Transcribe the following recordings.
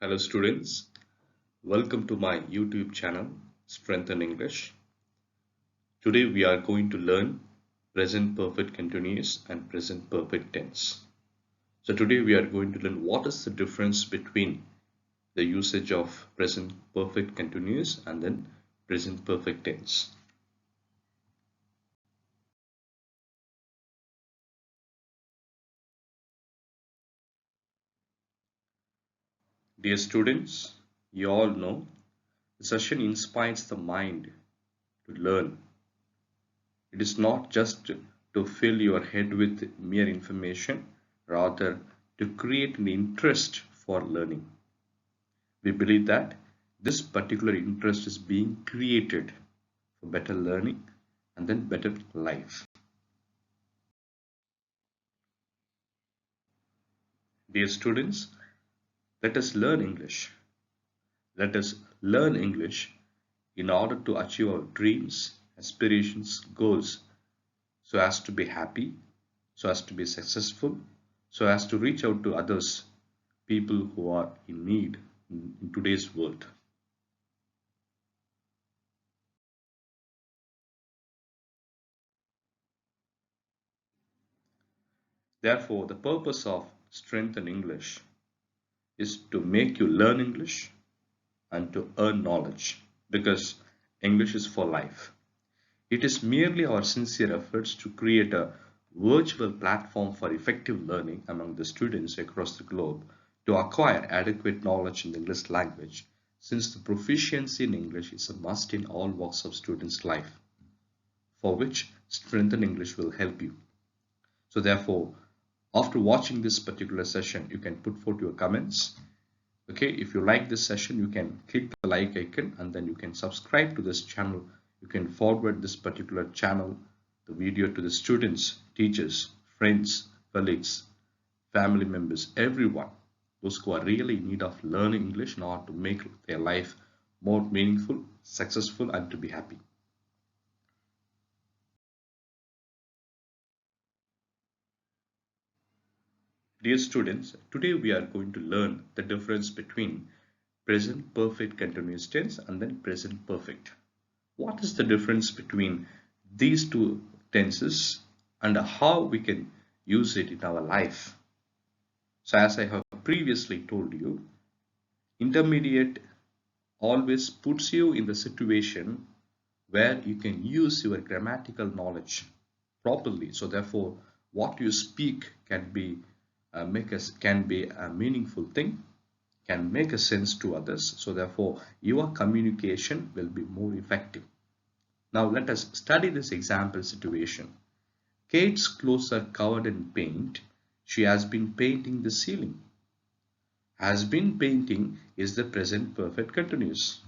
Hello students, welcome to my YouTube channel Strengthen English. Today we are going to learn present perfect continuous and present perfect tense. So today we are going to learn what is the difference between the usage of present perfect continuous and then present perfect tense. Dear students, you all know the session inspires the mind to learn. It is not just to fill your head with mere information, rather to create an interest for learning. We believe that this particular interest is being created for better learning and then better life. Dear students, let us learn English. Let us learn English in order to achieve our dreams, aspirations, goals, so as to be happy, so as to be successful, so as to reach out to others, people who are in need in today's world. Therefore, the purpose of Strengthen English is to make you learn English and to earn knowledge, because English is for life. It is merely our sincere efforts to create a virtual platform for effective learning among the students across the globe to acquire adequate knowledge in the English language, since the proficiency in English is a must in all walks of students' life, for which Strengthen English will help you. So therefore, after watching this particular session, you can put forth your comments. Okay, if you like this session, you can click the like icon and then you can subscribe to this channel. You can forward this particular channel, the video, to the students, teachers, friends, colleagues, family members, everyone, those who are really in need of learning English in order to make their life more meaningful, successful, and to be happy. Dear students, today we are going to learn the difference between present perfect continuous tense and then present perfect. What is the difference between these two tenses and how we can use it in our life? So as I have previously told you, intermediate always puts you in the situation where you can use your grammatical knowledge properly. So therefore, what you speak can be a meaningful thing, can make a sense to others. So therefore, your communication will be more effective. Now let us study this example situation. Kate's clothes are covered in paint. She has been painting the ceiling. Has been painting is the present perfect continuous.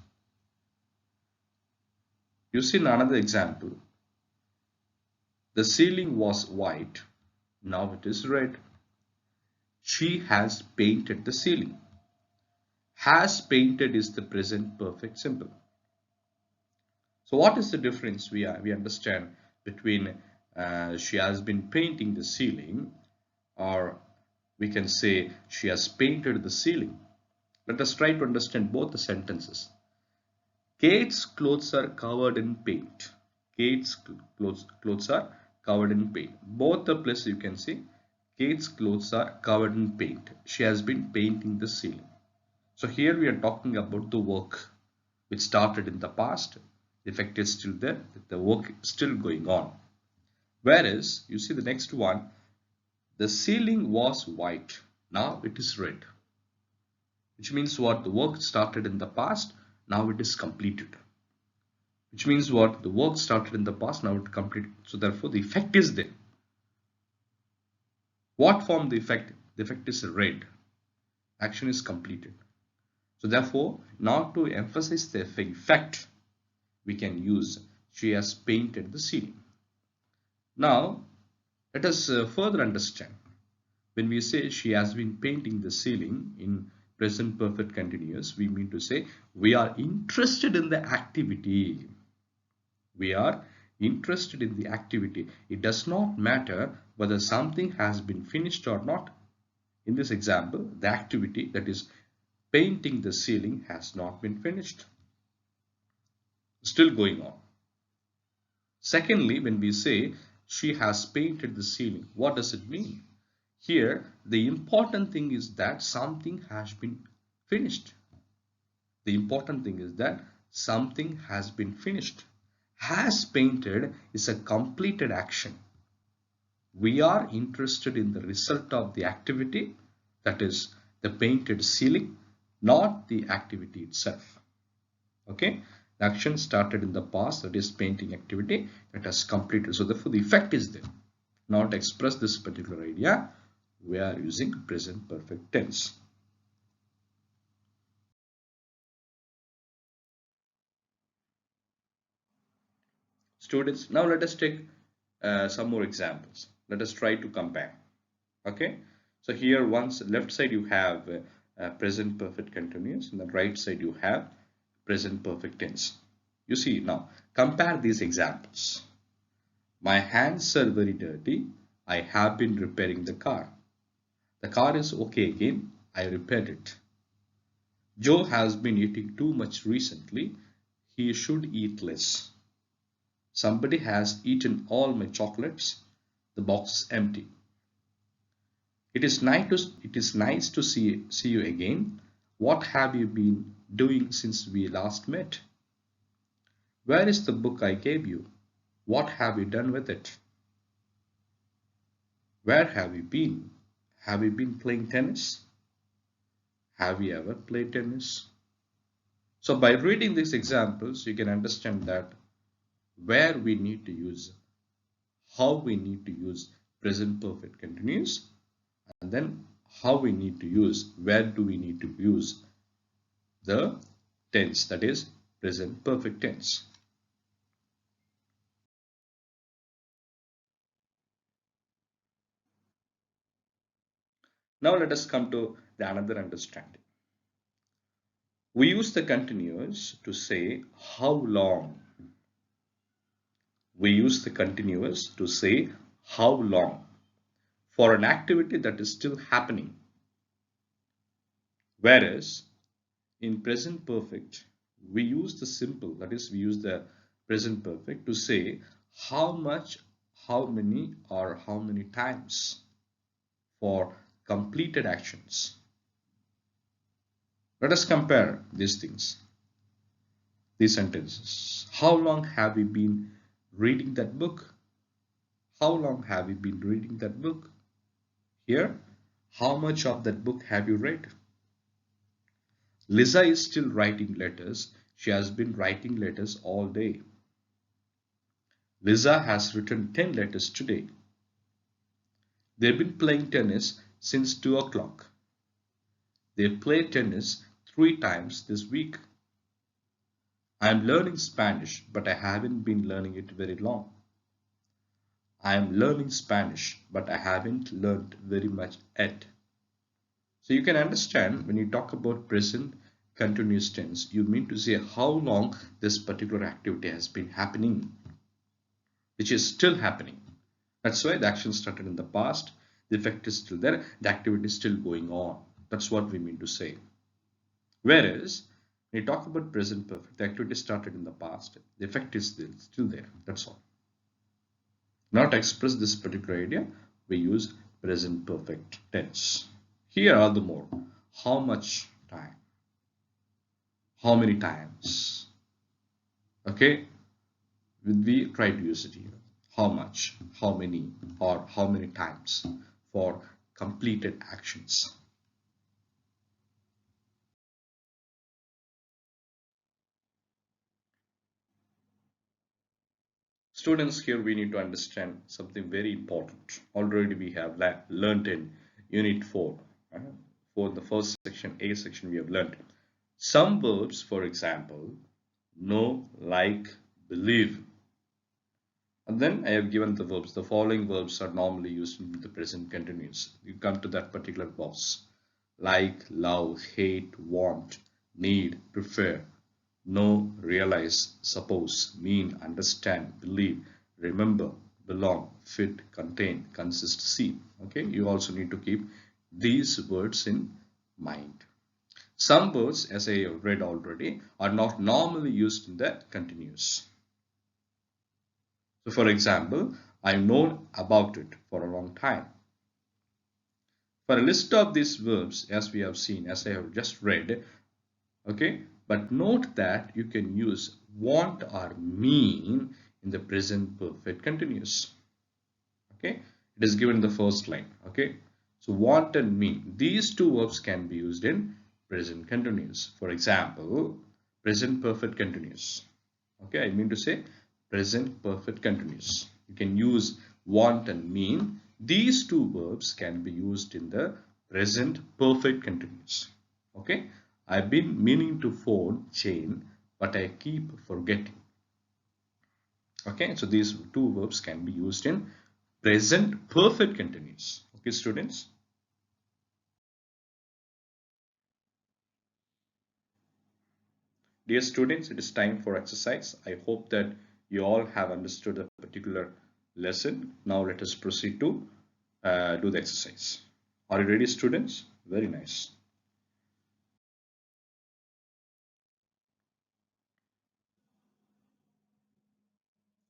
You see another example. The ceiling was white. Now it is red. She has painted the ceiling. Has painted is the present perfect simple. So what is the difference we understand between she has been painting the ceiling, or we can say she has painted the ceiling. Let us try to understand both the sentences. Kate's clothes are covered in paint. Kate's clothes are covered in paint. Both the places you can see Kate's clothes are covered in paint. She has been painting the ceiling. So here we are talking about the work which started in the past. The effect is still there. The work is still going on. Whereas you see the next one, the ceiling was white. Now it is red. Which means what? The work started in the past. Now it is completed. Which means what? The work started in the past. Now it completed. So therefore the effect is there. What form the effect? The effect is red. Action is completed. So therefore, now to emphasize the effect, we can use she has painted the ceiling. Now, let us further understand. When we say she has been painting the ceiling in present perfect continuous, we mean to say we are interested in the activity. We are interested in the activity. It does not matter whether something has been finished or not. In this example, the activity, that is Painting the ceiling has not been finished. Still going on. Secondly, when we say she has painted the ceiling, what does it mean? Here, the important thing is that something has been finished. The important thing is that something has been finished. Has painted is a completed action. We are interested in the result of the activity, that is the painted ceiling, not the activity itself. Okay, the action started in the past, that is painting activity that has completed. So therefore the effect is there. Now to express this particular idea, we are using present perfect tense. Students, now let us take some more examples. Let us try to compare. Okay, so here once left side you have present perfect continuous, and the right side you have present perfect tense. You see, now compare these examples. My hands are very dirty. I have been repairing the car. The car is okay again. I repaired it. Joe has been eating too much recently. He should eat less. Somebody has eaten all my chocolates. The box is empty. It is nice to see you again. What have you been doing since we last met? Where is the book I gave you? What have you done with it? Where have you been? Have you been playing tennis? Have you ever played tennis? So by reading these examples, you can understand that where we need to use, how we need to use present perfect continuous, and then how we need to use, where do we need to use the tense, that is present perfect tense. Now let us come to the another understanding. We use the continuous to say how long. We use the continuous to say how long for an activity that is still happening. Whereas in present perfect, we use the simple, that is we use the present perfect to say how much, how many, or how many times for completed actions. Let us compare these things, these sentences. How long have you been reading that book? How long have you been reading that book? Here, how much of that book have you read? Lisa is still writing letters. She has been writing letters all day. Lisa has written 10 letters today. They've been playing tennis since 2 o'clock. They've played tennis 3 times this week. I'm learning Spanish, but I haven't been learning it very long. I'm learning Spanish, but I haven't learned very much yet. So you can understand when you talk about present continuous tense, you mean to say how long this particular activity has been happening, which is still happening. That's why the action started in the past, the effect is still there, the activity is still going on. That's what we mean to say. Whereas when you talk about present perfect, the activity started in the past, the effect is still there. That's all. Now to express this particular idea, we use present perfect tense. Here are the more. How much time? How many times? Okay, we try to use it here. How much, how many, or how many times for completed actions. Students, here we need to understand something very important. Already we have learned in Unit 4. For the first section, A section, we have learned some verbs, for example, know, like, believe. And then I have given the verbs. The following verbs are normally used in the present continuous. You come to that particular box. Like, love, hate, want, need, prefer, know, realize, suppose, mean, understand, believe, remember, belong, fit, contain, consist, see. Okay, you also need to keep these words in mind. Some words, as I read already, are not normally used in the continuous. So for example, I've known about it for a long time. For a list of these verbs, as we have seen, as I have just read, okay, but note that you can use want or mean in the present perfect continuous. Okay, it is given in the first line. Okay, so want and mean, these two verbs can be used in present continuous. For example, present perfect continuous. Okay, I mean to say present perfect continuous. You can use want and mean. These two verbs can be used in the present perfect continuous. Okay, I've been meaning to phone Jane, but I keep forgetting. Okay, so these two verbs can be used in present perfect continuous. Okay, students. Dear students, it is time for exercise. I hope that you all have understood a particular lesson. Now let us proceed to do the exercise. Are you ready, students? Very nice.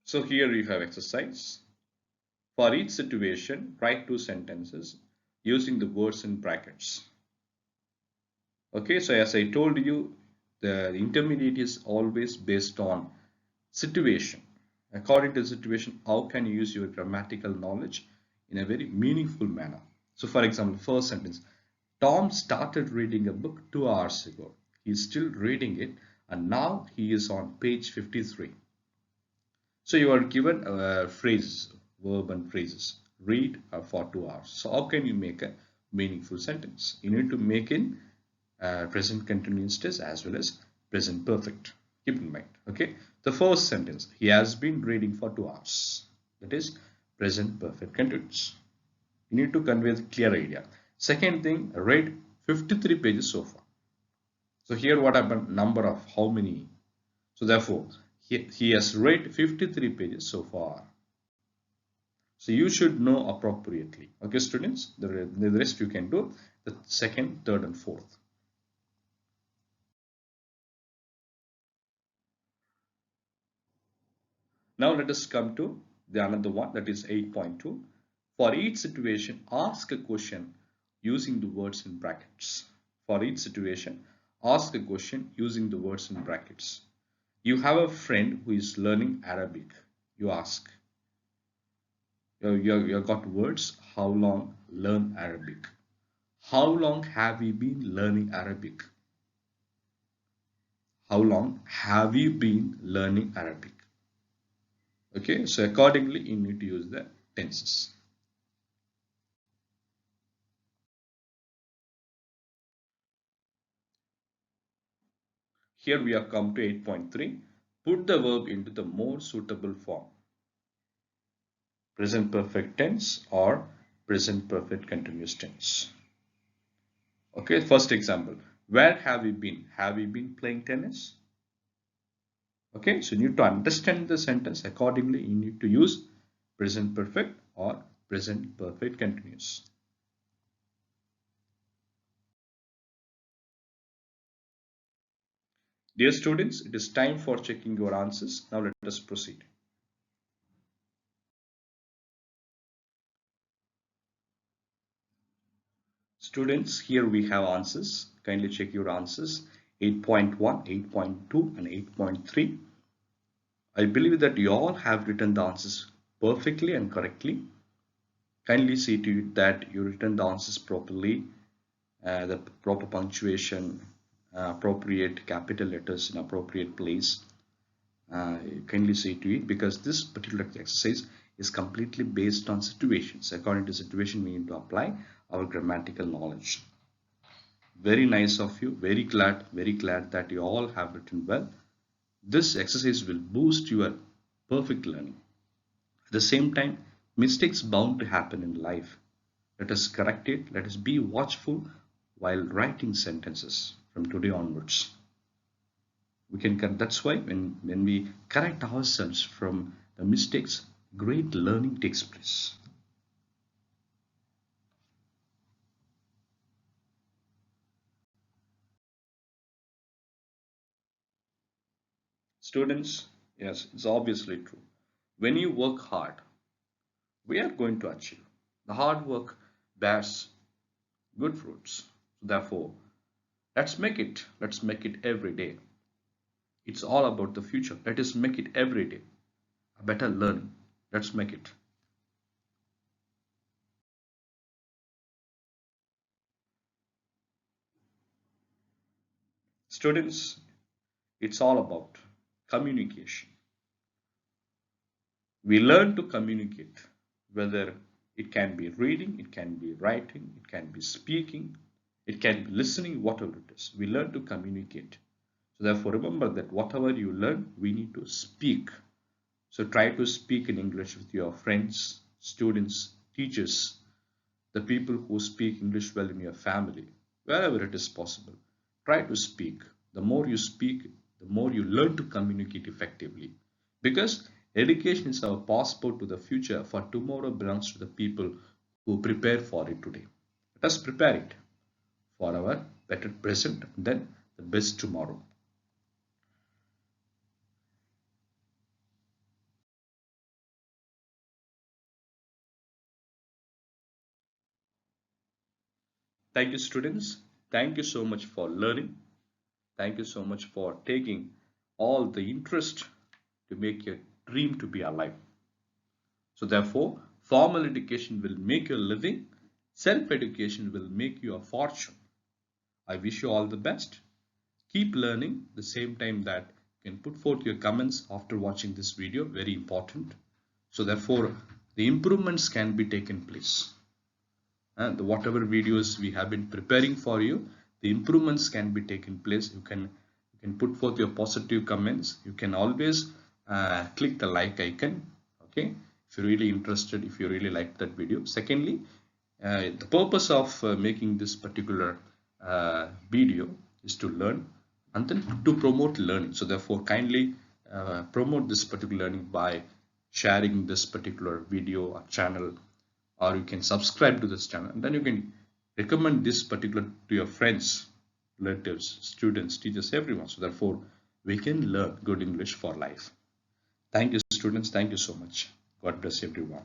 So here you have exercise. For each situation, write two sentences using the words in brackets. Okay, so as I told you, the intermediate is always based on situation. According to the situation, how can you use your grammatical knowledge in a very meaningful manner? So for example, first sentence, Tom started reading a book 2 hours ago. He's still reading it and now he is on page 53. So you are given phrases, verb and phrases. Read for 2 hours. So how can you make a meaningful sentence? You need to make in present continuous tense as well as present perfect. Keep in mind. Okay. The first sentence, he has been reading for 2 hours. That is present perfect continuous. You need to convey the clear idea. Second thing, read 53 pages so far. So here what happened? Number of how many? So therefore, he has read 53 pages so far. So you should know appropriately. Okay, students, the rest you can do the second, third, and fourth. Now let us come to the another one, that is 8.2. For each situation, ask a question using the words in brackets. For each situation, ask a question using the words in brackets. You have a friend who is learning Arabic. You ask. You got words. How long learn Arabic? How long have you been learning Arabic? How long have you been learning Arabic? Okay, so accordingly, you need to use the tenses. Here we have come to 8.3. Put the verb into the more suitable form. Present perfect tense or present perfect continuous tense. Okay, first example. Where have you been? Have you been playing tennis? Okay, so you need to understand the sentence. Accordingly, you need to use present perfect or present perfect continuous. Dear students, it is time for checking your answers. Now let us proceed. Students, here we have answers. Kindly check your answers. 8.1, 8.2 and 8.3. I believe that you all have written the answers perfectly and correctly. Kindly see to it that you written the answers properly, the proper punctuation, appropriate capital letters in appropriate place. Kindly see to it, because this particular exercise is completely based on situations. According to situation, we need to apply our grammatical knowledge. Very nice of you. Very glad that you all have written well. This exercise will boost your perfect learning. At the same time, mistakes bound to happen in life. Let us correct it. Let us be watchful while writing sentences from today onwards. That's why when we correct ourselves from the mistakes, great learning takes place. Students, yes, it's obviously true. When you work hard, we are going to achieve. The hard work bears good fruits. Therefore, let's make it. Let's make it every day. It's all about the future. Let us make it every day. A better learning. Let's make it. Students, it's all about communication. We learn to communicate, whether it can be reading, it can be writing, it can be speaking, it can be listening, whatever it is. We learn to communicate. So therefore, remember that whatever you learn, we need to speak. So try to speak in English with your friends, students, teachers, the people who speak English well in your family, wherever it is possible. Try to speak. The more you speak, the more you learn to communicate effectively. Because education is our passport to the future, for tomorrow belongs to the people who prepare for it today. Let us prepare it for our better present, then the best tomorrow. Thank you, students. Thank you so much for learning. Thank you so much for taking all the interest to make your dream to be alive. So therefore, formal education will make you a living. Self-education will make you a fortune. I wish you all the best. Keep learning the same time that you can put forth your comments after watching this video. Very important. So therefore, the improvements can be taken place. And whatever videos we have been preparing for you, the improvements can be taken place. You can put forth your positive comments. You can always click the like icon. Okay, if you're really interested, if you really like that video. Secondly, the purpose of making this particular video is to learn and then to promote learning. So therefore, kindly promote this particular learning by sharing this particular video or channel, or you can subscribe to this channel, and then you can recommend this particular to your friends, relatives, students, teachers, everyone. So therefore, we can learn good English for life. Thank you, students. Thank you so much. God bless everyone.